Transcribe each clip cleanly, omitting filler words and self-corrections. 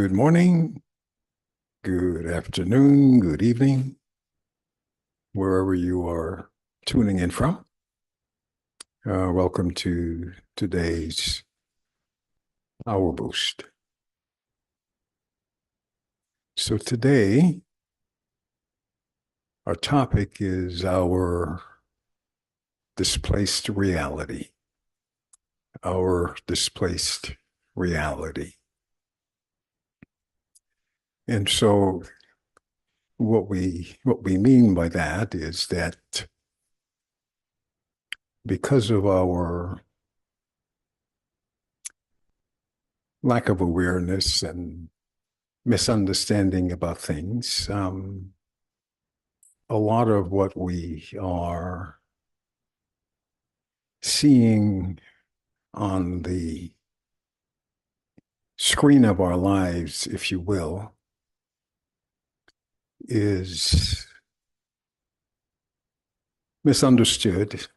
Good morning, good afternoon, good evening, wherever you are tuning in from. Welcome to today's Powerboost. So today, our topic is our displaced reality, our displaced reality. And so what we mean by that is that because of our lack of awareness and misunderstanding about things, a lot of what we are seeing on the screen of our lives, if you will, is misunderstood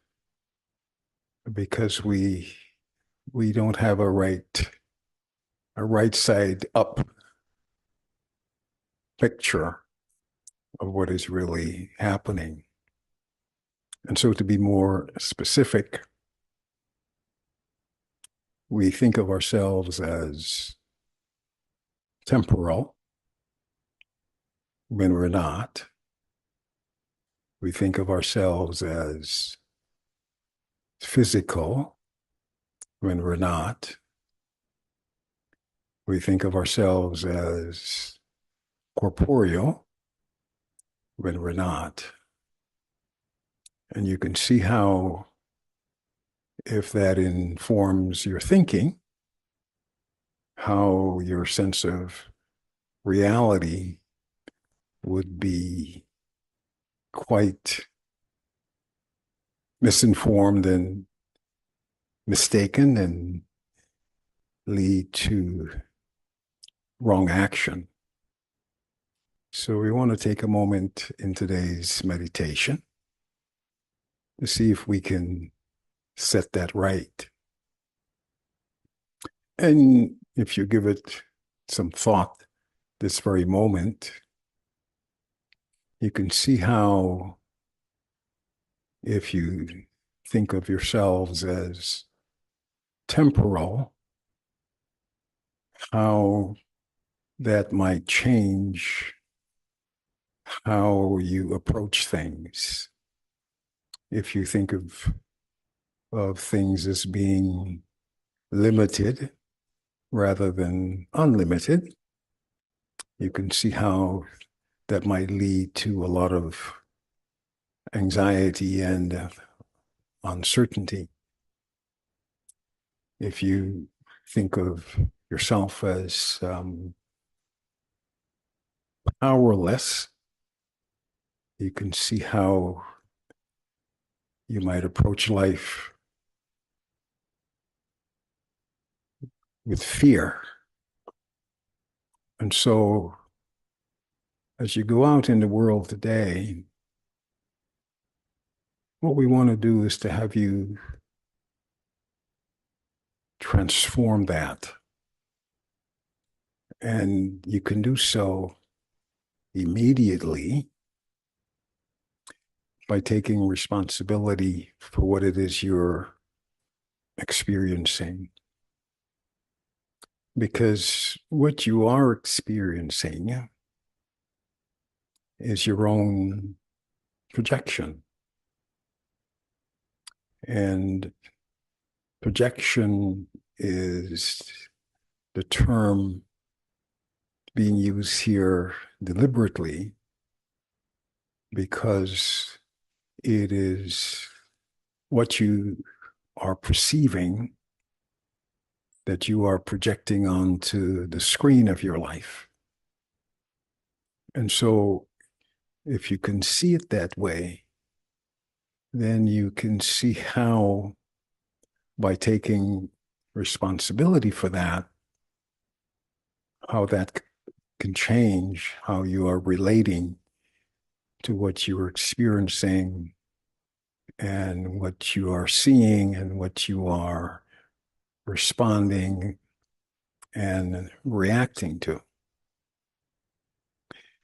because we don't have a right side up picture of what is really happening. And so to be more specific, we think of ourselves as temporal when we're not. We think of ourselves as physical when we're not. We think of ourselves as corporeal when we're not. And you can see how, if that informs your thinking, how your sense of reality would be quite misinformed and mistaken and lead to wrong action. So we want to take a moment in today's meditation to see if we can set that right. And if you give it some thought this very moment, you can see how, if you think of yourselves as temporal, how that might change how you approach things. If you think of things as being limited rather than unlimited, you can see how that might lead to a lot of anxiety and uncertainty. If you think of yourself as powerless, you can see how you might approach life with fear. And so, as you go out in the world today, what we want to do is to have you transform that. And you can do so immediately by taking responsibility for what it is you're experiencing. Because what you are experiencing is your own projection. And projection is the term being used here deliberately because it is what you are perceiving that you are projecting onto the screen of your life. And so if you can see it that way, then you can see how, by taking responsibility for that, how that can change how you are relating to what you are experiencing and what you are seeing and what you are responding and reacting to.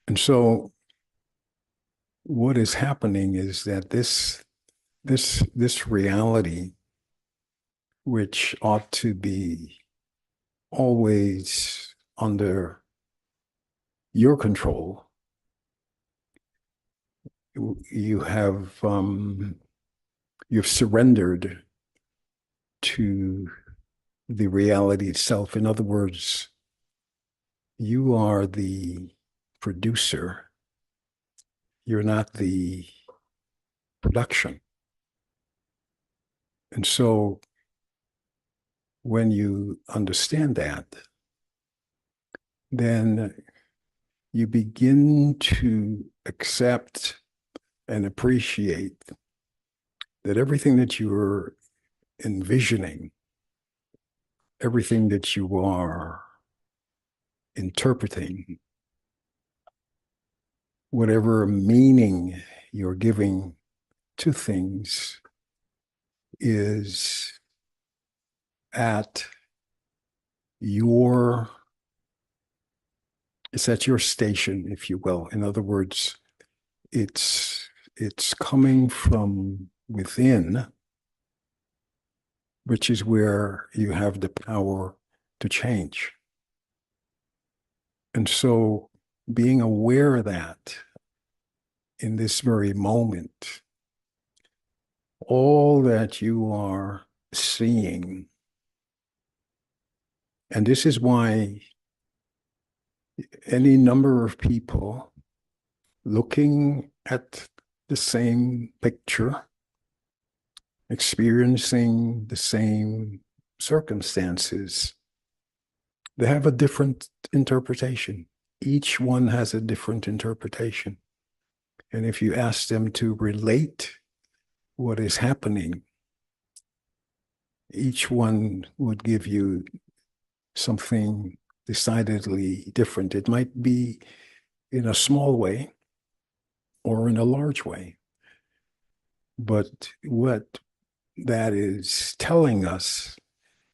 And so what is happening is that this reality, which ought to be always under your control, you have you've surrendered to the reality itself. In other words, you are the producer. You're not the production. And so when you understand that, then you begin to accept and appreciate that everything that you're envisioning, everything that you are interpreting, whatever meaning you're giving to things is at your it's at your station, if you will. In other words, it's coming from within, which is where you have the power to change. And so being aware of that in this very moment, all that you are seeing, and this is why any number of people looking at the same picture, experiencing the same circumstances, they have a different interpretation. Each one has a different interpretation. And if you ask them to relate what is happening, each one would give you something decidedly different. It might be in a small way or in a large way. But what that is telling us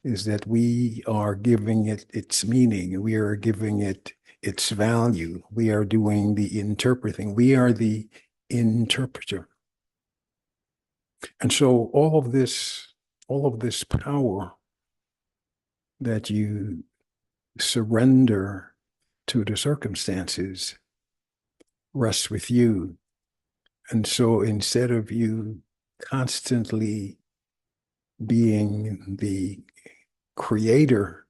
is that we are giving it its meaning. We are giving it its value. We are doing the interpreting. We are the interpreter. And so all of this power that you surrender to the circumstances rests with you. And so instead of you constantly being the creator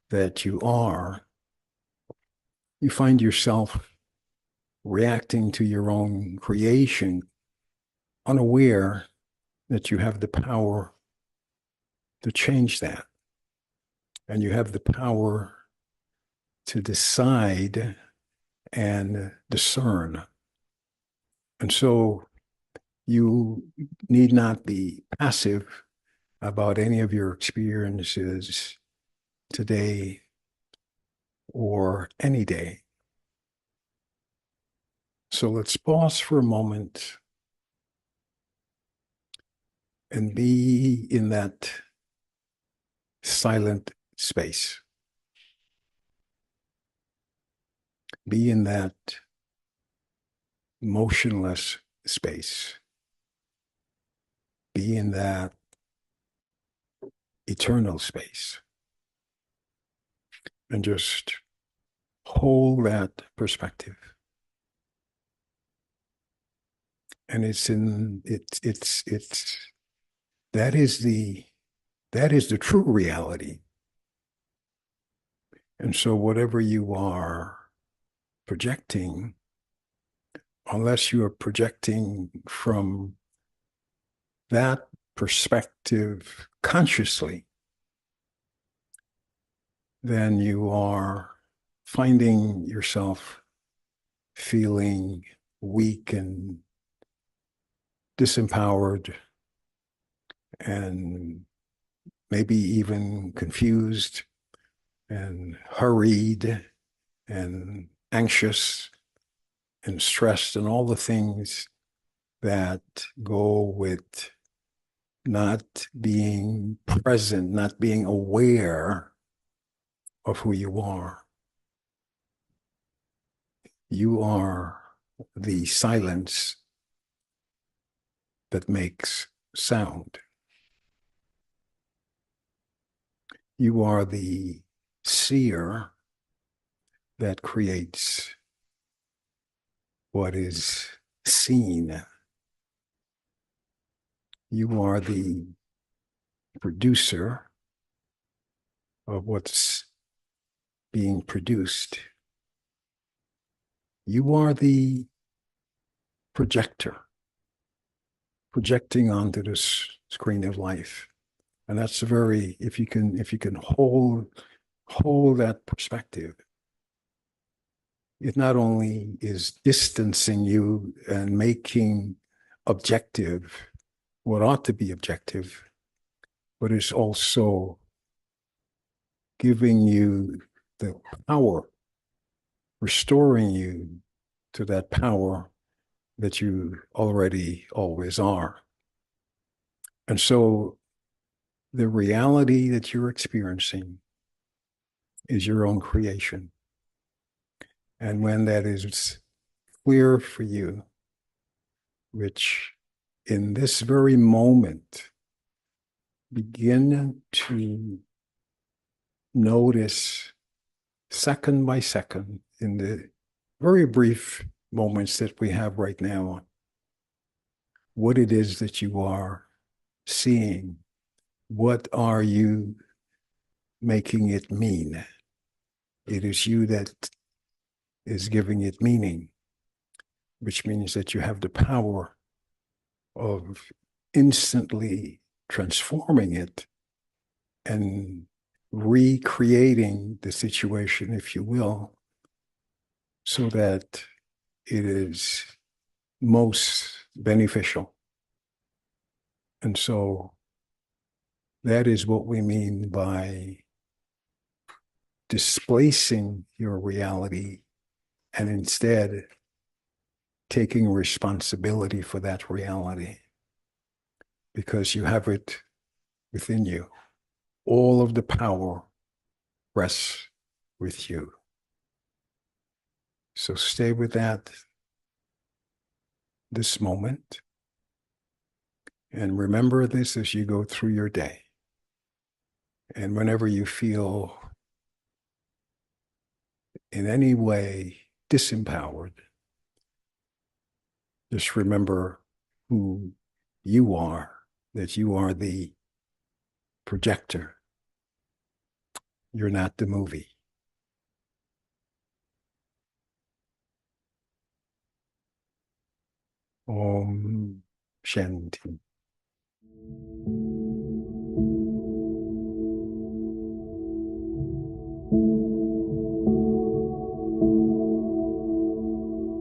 that you are, you find yourself reacting to your own creation, unaware that you have the power to change that. And you have the power to decide and discern. And so you need not be passive about any of your experiences today or any day. So let's pause for a moment and be in that silent space. Be in that motionless space. Be in that eternal space. And just hold that perspective. And it's that is the true reality. And so whatever you are projecting, unless you are projecting from that perspective consciously, then you are finding yourself feeling weak and disempowered and maybe even confused and hurried and anxious and stressed and all the things that go with not being present, not being aware of who you are. You are the silence that makes sound. You are the seer that creates what is seen. You are the producer of what's being produced. You are the projector, projecting onto this screen of life. And that's very, if you can hold that perspective, it not only is distancing you and making objective what ought to be objective, but it's also giving you the power, restoring you to that power that you already always are. And so the reality that you're experiencing is your own creation. And when that is clear for you, which in this very moment, begin to notice second by second in the very brief moments that we have right now, what it is that you are seeing. What are you making it mean? It is you that is giving it meaning, which means that you have the power of instantly transforming it and recreating the situation, if you will, so that it is most beneficial. And so that is what we mean by displacing your reality and instead taking responsibility for that reality, because you have it within you. All of the power rests with you. So stay with that this moment. And remember this as you go through your day. And whenever you feel in any way disempowered, just remember who you are, that you are the projector. You're not the movie. Om Shanti.